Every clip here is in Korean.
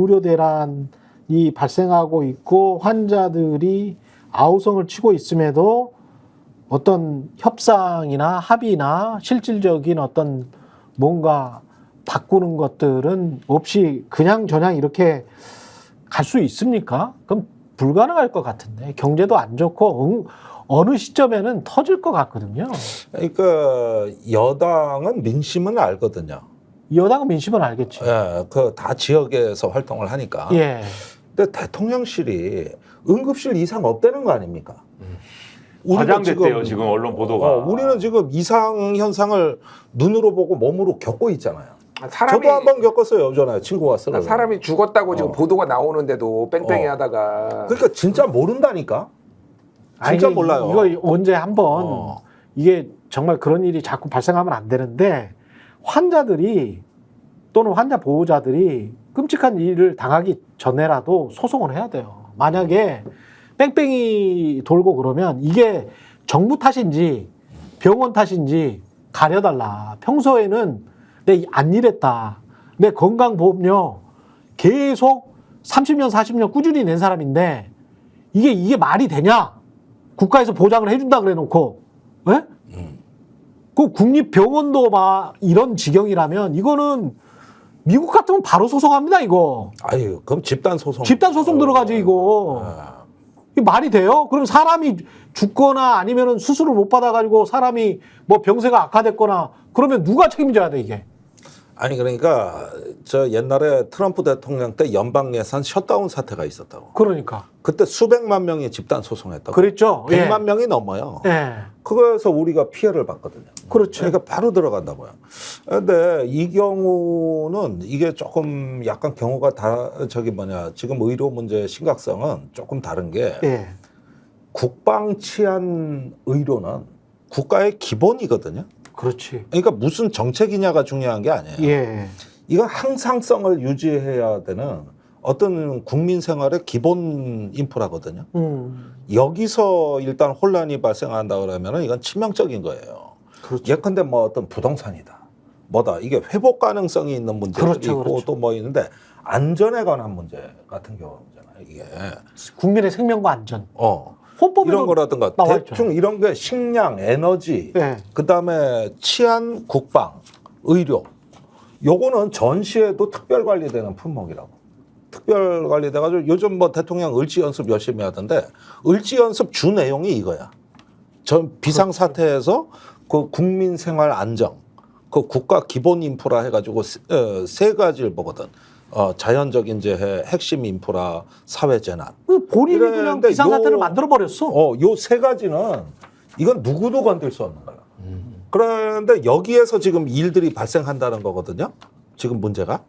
의료 대란이 발생하고 있고 환자들이 아우성을 치고 있음에도 어떤 협상이나 합의나 실질적인 어떤 뭔가 바꾸는 것들은 없이 그냥 저냥 이렇게 갈 수 있습니까? 그럼 불가능할 것 같은데 경제도 안 좋고 어느 시점에는 터질 것 같거든요. 그러니까 여당은 민심은 알거든요. 여당은 민심은 알겠지. 예, 그 다 지역에서 활동을 하니까. 예. 근데 대통령실이 응급실 이상 없다는 거 아닙니까? 과장됐대요 지금 언론 보도가. 우리는 지금 이상 현상을 눈으로 보고 몸으로 겪고 있잖아요. 사람이, 저도 한번 겪었어요. 전에 친구가 쓰러. 사람이 죽었다고 지금 보도가 나오는데도 뺑뺑이 하다가. 그러니까 진짜 모른다니까. 진짜 아니, 몰라요. 이거 언제 한번 이게 정말 그런 일이 자꾸 발생하면 안 되는데 환자들이 또는 환자 보호자들이 끔찍한 일을 당하기 전에라도 소송을 해야 돼요. 만약에 뺑뺑이 돌고 그러면 이게 정부 탓인지 병원 탓인지 가려달라. 평소에는 내 안 일했다. 내 건강보험료 계속 30년, 40년 꾸준히 낸 사람인데 이게 말이 되냐? 국가에서 보장을 해준다 그래 놓고, 예? 그 국립병원도 막 이런 지경이라면 이거는 미국 같으면 바로 소송합니다, 이거. 아유, 그럼 집단 소송. 집단 소송 들어가지, 이거. 이게 말이 돼요? 그럼 사람이 죽거나 아니면은 수술을 못 받아가지고 사람이 뭐 병세가 악화됐거나 그러면 누가 책임져야 돼, 이게? 아니, 그러니까 저 옛날에 트럼프 대통령 때 연방 예산 셧다운 사태가 있었다고. 그러니까. 그때 수백만 명이 집단 소송했다고. 그랬죠. 100만 명이 넘어요. 예. 그거에서 우리가 피해를 봤거든요. 그렇죠. 그러니까 바로 들어간다고요. 근데 이 경우는 이게 조금 약간 경우가 지금 의료 문제의 심각성은 조금 다른 게 예. 국방 치안 의료는 국가의 기본이거든요. 그렇지. 그러니까 무슨 정책이냐가 중요한 게 아니에요. 예. 이건 항상성을 유지해야 되는 어떤 국민 생활의 기본 인프라거든요. 여기서 일단 혼란이 발생한다 그러면은 이건 치명적인 거예요. 그렇죠. 예컨대 뭐 어떤 부동산이다. 뭐다. 이게 회복 가능성이 있는 문제들이 그렇죠, 있고 그렇죠. 또 뭐 있는데 안전에 관한 문제 같은 경우잖아요. 이게. 국민의 생명과 안전. 이런 헌법에도 거라든가 나와 있죠. 대충 이런 게 식량, 에너지, 예. 그다음에 치안, 국방, 의료. 요거는 전시에도 특별 관리되는 품목이라고. 특별 관리돼가지고 요즘 뭐 대통령 을지 연습 열심히 하던데 을지 연습 주 내용이 이거야. 전 비상 사태에서 그 국민 생활 안정, 그 국가 기본 인프라 해가지고 세 가지를 보거든. 자연적인 재해, 핵심 인프라, 사회 재난. 본인이 그냥 이랬는데 비상사태를 만들어 버렸어. 요 세 가지는 이건 누구도 건들 수 없는 거야. 그런데 여기에서 지금 일들이 발생한다는 거거든요. 지금 문제가.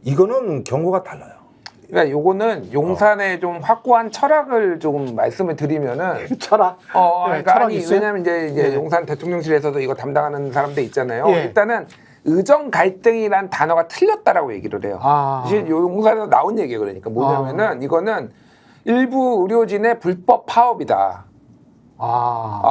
이거는 경우가 달라요. 그러니까 요거는 용산의 좀 확고한 철학을 조금 말씀을 드리면은 철학. 그러니까 철학이 아니 있어요? 왜냐면 이제 용산 대통령실에서도 이거 담당하는 사람들 있잖아요. 예. 일단은 의정 갈등이란 단어가 틀렸다라고 얘기를 해요. 사실 요 용산에서 나온 얘기예요. 그러니까 뭐냐면은 이거는 일부 의료진의 불법 파업이다.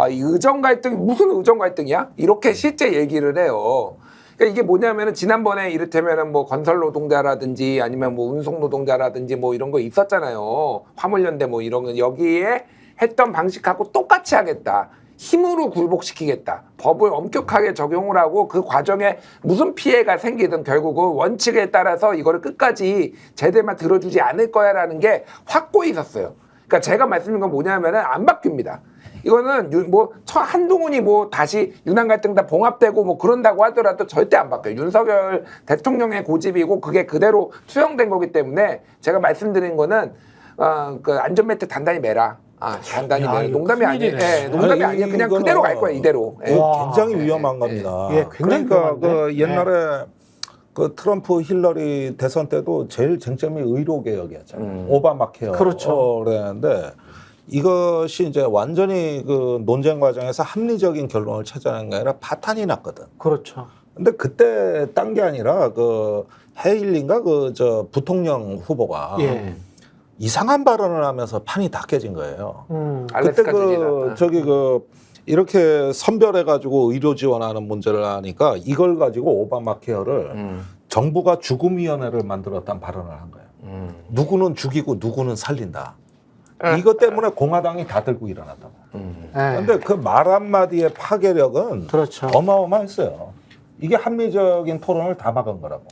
이 의정 갈등 무슨 의정 갈등이야? 이렇게 실제 얘기를 해요. 그러니까 이게 뭐냐면은 지난번에 이를테면은 뭐 건설 노동자라든지 아니면 뭐 운송 노동자라든지 뭐 이런 거 있었잖아요. 화물연대 뭐 이런 거 여기에 했던 방식하고 똑같이 하겠다. 힘으로 굴복시키겠다. 법을 엄격하게 적용을 하고 그 과정에 무슨 피해가 생기든 결국은 원칙에 따라서 이거를 끝까지 제대만 들어주지 않을 거야라는 게 확고히 있었어요. 그러니까 제가 말씀드린 건 뭐냐면은 안 바뀝니다. 이거는 뭐 한동훈이 뭐 다시 윤한 갈등 다 봉합되고 뭐 그런다고 하더라도 절대 안 바뀌어요. 윤석열 대통령의 고집이고 그게 그대로 투영된 거기 때문에 제가 말씀드린 거는 그 안전벨트 단단히 매라. 단단히 매라. 농담이 아니에요. 농담이 아니에요. 그냥 그대로 갈 거야 이대로. 굉장히 위험한 겁니다. 굉장히 그러니까 위험한데? 그 옛날에 그 트럼프 힐러리 대선 때도 제일 쟁점이 의료 개혁이었잖아요. 오바마 케어. 그렇죠. 그랬는데 이것이 이제 완전히 그 논쟁 과정에서 합리적인 결론을 찾아낸 게 아니라 파탄이 났거든. 그렇죠. 근데 그때 딴 게 아니라 그 헤일린가 그 저 부통령 후보가 이상한 발언을 하면서 판이 다 깨진 거예요. 그때 이렇게 선별해가지고 의료 지원하는 문제를 하니까 이걸 가지고 오바마 케어를 정부가 죽음위원회를 만들었다는 발언을 한 거예요. 누구는 죽이고 누구는 살린다. 이것 때문에 공화당이 다 들고 일어났다고. 그런데 그 말 한마디의 파괴력은 그렇죠. 어마어마했어요. 이게 합리적인 토론을 다 막은 거라고.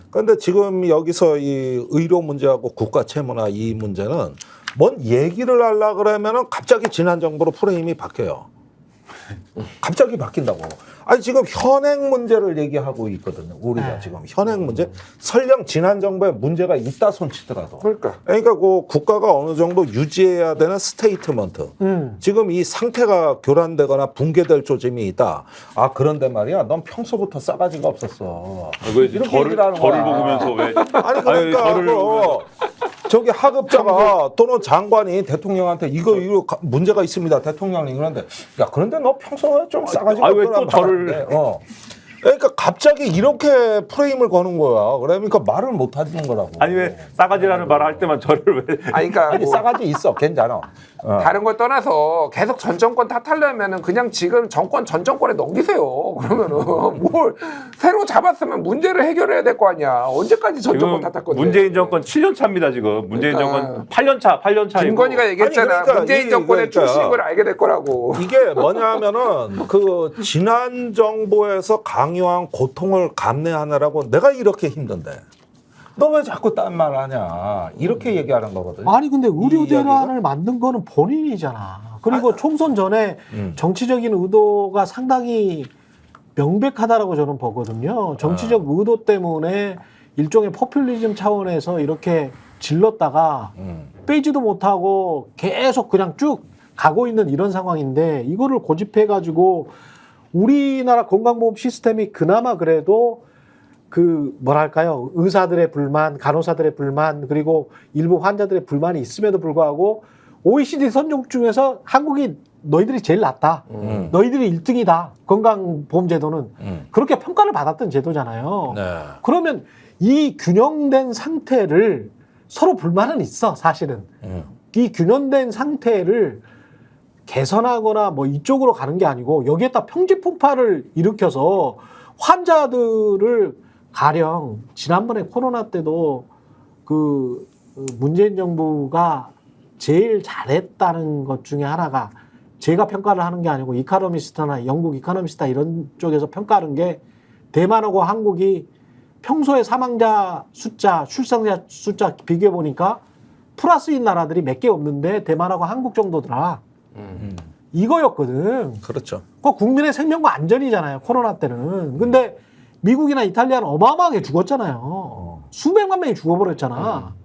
그런데 지금 여기서 이 의료 문제하고 국가 채무나 이 문제는 뭔 얘기를 하려고 그러면은 갑자기 지난 정부로 프레임이 바뀌어요. 갑자기 바뀐다고. 아니 지금 현행 문제를 얘기하고 있거든요. 우리가 지금 현행 문제. 설령 지난 정부에 문제가 있다 손치더라도. 그러니까 그 국가가 어느 정도 유지해야 되는 스테이트먼트. 지금 이 상태가 교란되거나 붕괴될 조짐이 있다. 아 그런데 말이야. 넌 평소부터 싸가지가 없었어. 왜 이렇게 얘기를 하는 저를 거야. 보면서 왜? 아니 그러니까 저를 저기 하급자가 또는 장관이 대통령한테 이거 문제가 있습니다. 대통령님 그런데 야 그런데 너 평소에 좀 싸가지가 왜 없더라. 또 저를? 그러니까 갑자기 이렇게 프레임을 거는 거야. 그러니까 말을 못 하는 거라고. 아니 왜 싸가지라는 말을 할 때만 저를 왜? 아니 그러니까 아니 뭐 싸가지 있어. 괜찮아. 다른 걸 떠나서 계속 전 정권 탓하려면은 그냥 지금 정권 전 정권에 넘기세요. 그러면은 뭘 새로 잡았으면 문제를 해결해야 될 거 아니야. 언제까지 전 정권 지금 탓할 건데? 문재인 정권 7년 차입니다 지금. 문재인 그러니까. 정권 8년 차. 김건희가 얘기했잖아. 아니, 그러니까 문재인 정권의 출신을 알게 될 거라고. 이게 뭐냐면은 그 지난 정부에서 강요한 고통을 감내하느라고 내가 이렇게 힘든데 너 왜 자꾸 딴 말 하냐 이렇게 얘기하는 거거든요. 아니 근데 의료 이 이야기가? 대란을 만든 거는 본인이잖아. 그리고 총선 전에 정치적인 의도가 상당히 명백하다라고 저는 보거든요. 정치적 의도 때문에 일종의 포퓰리즘 차원에서 이렇게 질렀다가 빼지도 못하고 계속 그냥 쭉 가고 있는 이런 상황인데 이거를 고집해가지고 우리나라 건강보험 시스템이 그나마 그래도 그 뭐랄까요 의사들의 불만, 간호사들의 불만 그리고 일부 환자들의 불만이 있음에도 불구하고 OECD 선진국 중에서 한국이 너희들이 제일 낫다. 너희들이 1등이다. 건강보험제도는 그렇게 평가를 받았던 제도잖아요. 네. 그러면 이 균형된 상태를 서로 불만은 있어 사실은. 이 균형된 상태를 개선하거나 뭐 이쪽으로 가는 게 아니고 여기에다 평지풍파를 일으켜서 환자들을 가령 지난번에 코로나 때도 그 문재인 정부가 제일 잘했다는 것 중에 하나가 제가 평가를 하는 게 아니고 이카노미스트나 영국 이카노미스트 이런 쪽에서 평가하는 게 대만하고 한국이 평소에 사망자 숫자, 출산자 숫자 비교해 보니까 플러스인 나라들이 몇 개 없는데 대만하고 한국 정도더라. 이거였거든. 그렇죠. 그 국민의 생명과 안전이잖아요. 코로나 때는. 근데 미국이나 이탈리아는 어마어마하게 죽었잖아요. 수백만 명이 죽어버렸잖아.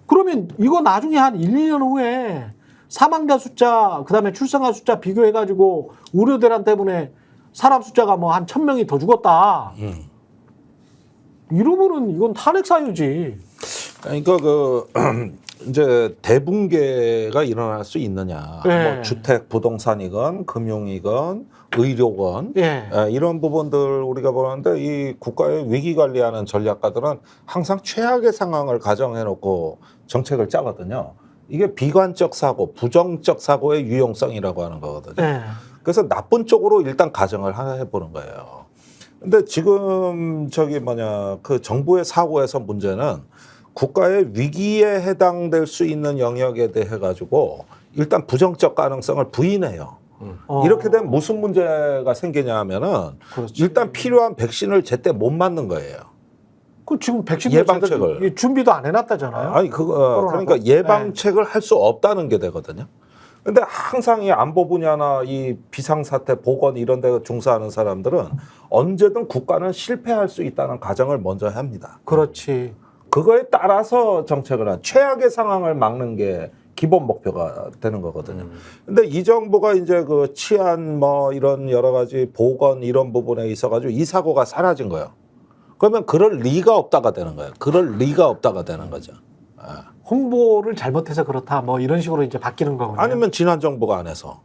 그러면 이거 나중에 한 1, 2년 후에 사망자 숫자, 그 다음에 출산자 숫자 비교해가지고 의료 대란 때문에 사람 숫자가 뭐 한 1,000명이 더 죽었다. 이러면은 이건 탄핵 사유지. 그러니까 그 이제 대붕괴가 일어날 수 있느냐. 네. 뭐 주택, 부동산이건 금융이건 의료건 예. 이런 부분들 우리가 보는데 이 국가의 위기 관리하는 전략가들은 항상 최악의 상황을 가정해놓고 정책을 짜거든요. 이게 비관적 사고, 부정적 사고의 유용성이라고 하는 거거든요. 예. 그래서 나쁜 쪽으로 일단 가정을 해보는 거예요. 근데 지금 그 정부의 사고에서 문제는 국가의 위기에 해당될 수 있는 영역에 대해 가지고 일단 부정적 가능성을 부인해요. 이렇게 되면 무슨 문제가 생기냐 하면은 그렇지. 일단 필요한 백신을 제때 못 맞는 거예요. 그 지금 백신 예방책을. 준비도 안 해놨다잖아요. 아니 그러니까 예방책을 할 수 없다는 게 되거든요. 근데 항상 이 안보 분야나 이 비상사태 보건 이런 데 종사하는 사람들은 언제든 국가는 실패할 수 있다는 가정을 먼저 합니다. 그렇지. 그거에 따라서 정책을 한 최악의 상황을 막는 게 기본 목표가 되는 거거든요. 근데 이 정부가 이제 그 치안 뭐 이런 여러 가지 보건 이런 부분에 있어가지고 이 사고가 사라진 거예요. 그러면 그럴 리가 없다가 되는 거예요. 그럴 리가 없다가 되는 거죠. 홍보를 잘못해서 그렇다. 뭐 이런 식으로 이제 바뀌는 거군요. 아니면 지난 정부가 안 해서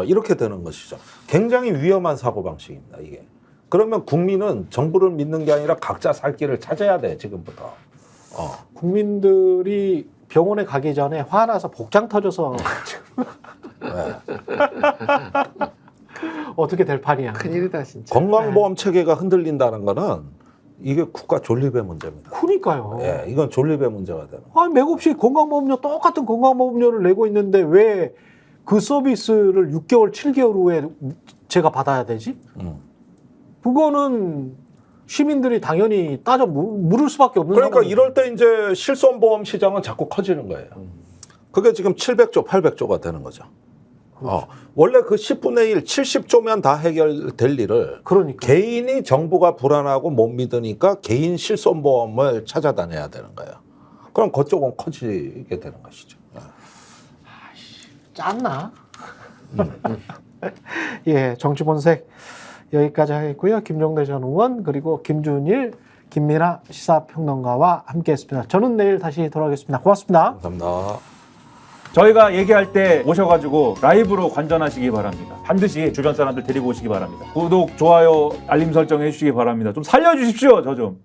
이렇게 되는 것이죠. 굉장히 위험한 사고 방식입니다. 이게. 그러면 국민은 정부를 믿는 게 아니라 각자 살 길을 찾아야 돼 지금부터. 국민들이 병원에 가기 전에 화나서 복장 터져서 어떻게 될 판이야. 큰일이다 진짜. 건강보험 체계가 흔들린다는 거는 이게 국가 존립의 문제입니다. 그러니까요. 예, 이건 존립의 문제가 되는. 아니 맥없이 건강보험료 똑같은 건강보험료를 내고 있는데 왜 그 서비스를 6개월, 7개월 후에 제가 받아야 되지? 그거는 시민들이 당연히 따져 물을 수밖에 없는 그러니까 상황이죠. 이럴 때 이제 실손보험 시장은 자꾸 커지는 거예요. 그게 지금 700조, 800조가 되는 거죠. 원래 그 10분의 1, 70조면 다 해결될 일을 그러니까. 개인이 정부가 불안하고 못 믿으니까 개인 실손보험을 찾아다녀야 되는 거예요. 그럼 그쪽은 커지게 되는 것이죠. 짰나? 예, 정치본색 여기까지 하겠고요. 김종대 전 의원 그리고 김준일, 김민아 시사평론가와 함께했습니다. 저는 내일 다시 돌아오겠습니다. 고맙습니다. 감사합니다. 저희가 얘기할 때 오셔가지고 라이브로 관전하시기 바랍니다. 반드시 주변 사람들 데리고 오시기 바랍니다. 구독, 좋아요, 알림 설정 해주시기 바랍니다. 좀 살려주십시오, 저 좀.